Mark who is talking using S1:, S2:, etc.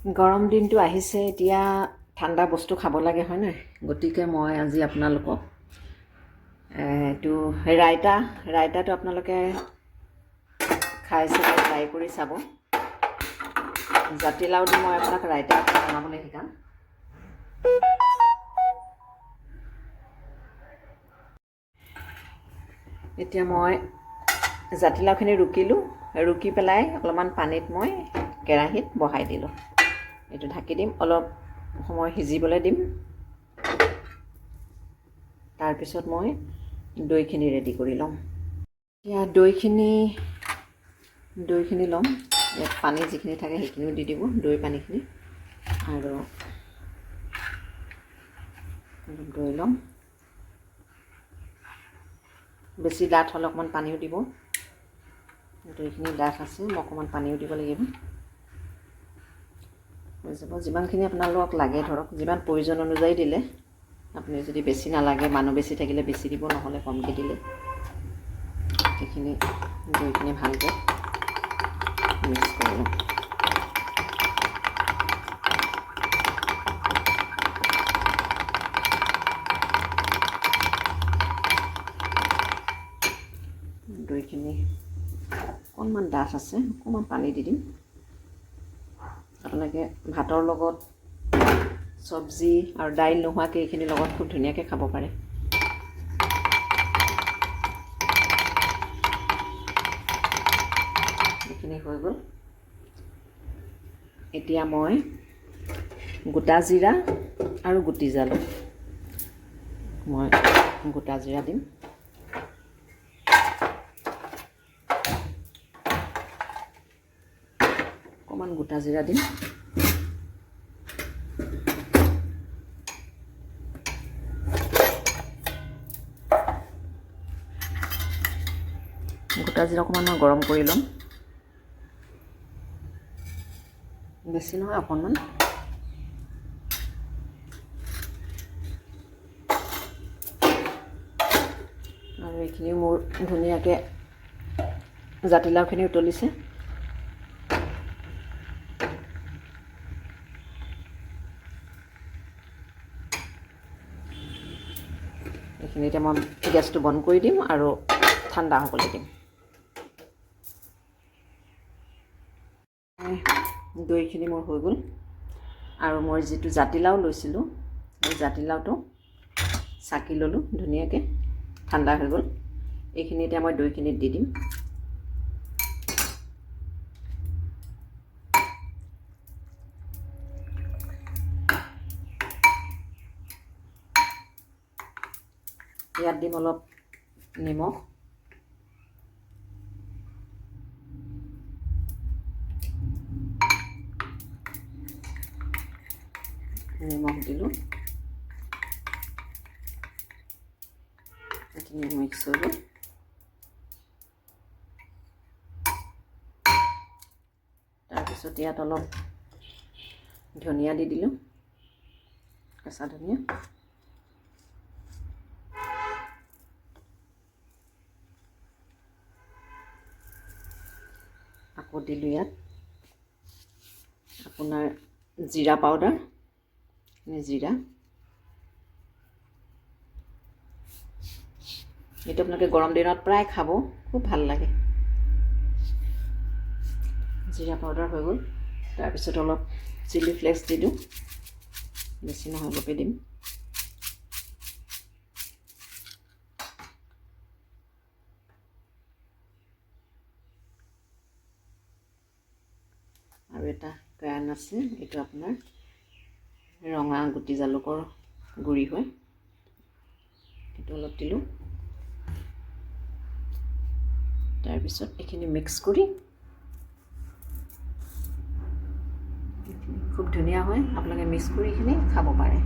S1: গৰম দিনটো আহিছে, এতিয়া ঠাণ্ডা বস্তু খাব লাগে হয় নাই? গতিকে মই আজি আপোনালোকক এইটো ৰাইতাটো আপোনালোকে খাই চাব, ট্ৰাই কৰি চাব। জাতিলাও দি মই আপোনাক ৰাইতা বনাবলৈ শিকাম। এতিয়া মই জাতিলাওখিনি ৰুকি পেলাই অলপমান পানীত মই কেৰাহীত বহাই দিলোঁ। এইটো ঢাকি দিম, অলপ সময় সিজিবলৈ দিম। তাৰপিছত মই দৈখিনি ৰেডি কৰি ল'ম। এতিয়া দৈখিনি ল'ম। ইয়াত পানী যিখিনি থাকে সেইখিনিও দি দিব, দৈ পানীখিনি। আৰু দৈ ল'ম। বেছি ডাঠ হ'লে অকণমান পানীও দিব। দৈখিনি ডাঠ আছে, মই অকণমান পানীও দিব লাগিব। হৈ যাব, যিমানখিনি আপোনালোকক লাগে ধৰক, যিমান প্ৰয়োজন অনুযায়ী দিলে। আপুনি যদি বেছি নালাগে, মানুহ বেছি থাকিলে বেছি দিব, নহ'লে কমকৈ দিলে। সেইখিনি দৈখিনি ভালকৈ মিক্স কৰি ল'ম। দৈখিনি অকণমান ডাঠ আছে, অকণমান পানী দি দিম। আপোনালোকে ভাতৰ লগত, চব্জি আৰু দাইল নোহোৱাকৈ এইখিনিৰ লগত খুব ধুনীয়াকৈ খাব পাৰে। এইখিনি হৈ গ'ল। এতিয়া মই গোটা জিৰা আৰু গুটি জালুক, মই গোটা জিৰা দিম। অকণমান গোটা জিৰা দিম। গোটা জিৰা অকণমান মই গৰম কৰি ল'ম। বেছি নহয়, অকণমান। আৰু এইখিনি মোৰ ধুনীয়াকৈ জাতিলাওখিনি উতলিছে। এইখিনিতে মই গেছটো বন্ধ কৰি দিম আৰু ঠাণ্ডা হ'বলৈ দিম। দৈখিনি মোৰ হৈ গ'ল। আৰু মই যিটো জাতিলাও লৈছিলোঁ, সেই জাতিলাওটো চাকি ল'লোঁ ধুনীয়াকৈ, ঠাণ্ডা হৈ গ'ল। এইখিনি এতিয়া মই দৈখিনিত দি দিম। ইয়াত দিম অলপ নিমখ। নিমখ দিলোঁ। এইখিনি মিক্স হৈ গ'ল। তাৰপিছত ইয়াত অলপ ধনিয়া দি দিলোঁ, কেঁচা ধনিয়া। আকৌ দিলোঁ ইয়াত আপোনাৰ জিৰা পাউডাৰ, জিৰা। এইটো আপোনালোকে গৰম দিনত প্ৰায় খাব, খুব ভাল লাগে। জিৰা পাউডাৰ হৈ গ'ল। তাৰপিছত অলপ চিলি ফ্লেক্স দি দিওঁ, বেছি নহয় অলপেই দিম। আৰু এটা কাৰন আছে, এইটো আপোনাৰ ৰঙা গুটি জালুকৰ গুড়ি হয়, সেইটো অলপ দিলোঁ। তাৰপিছত এইখিনি মিক্স কৰি খুব ধুনীয়া হয়, আপোনালোকে মিক্স কৰি এইখিনি খাব পাৰে।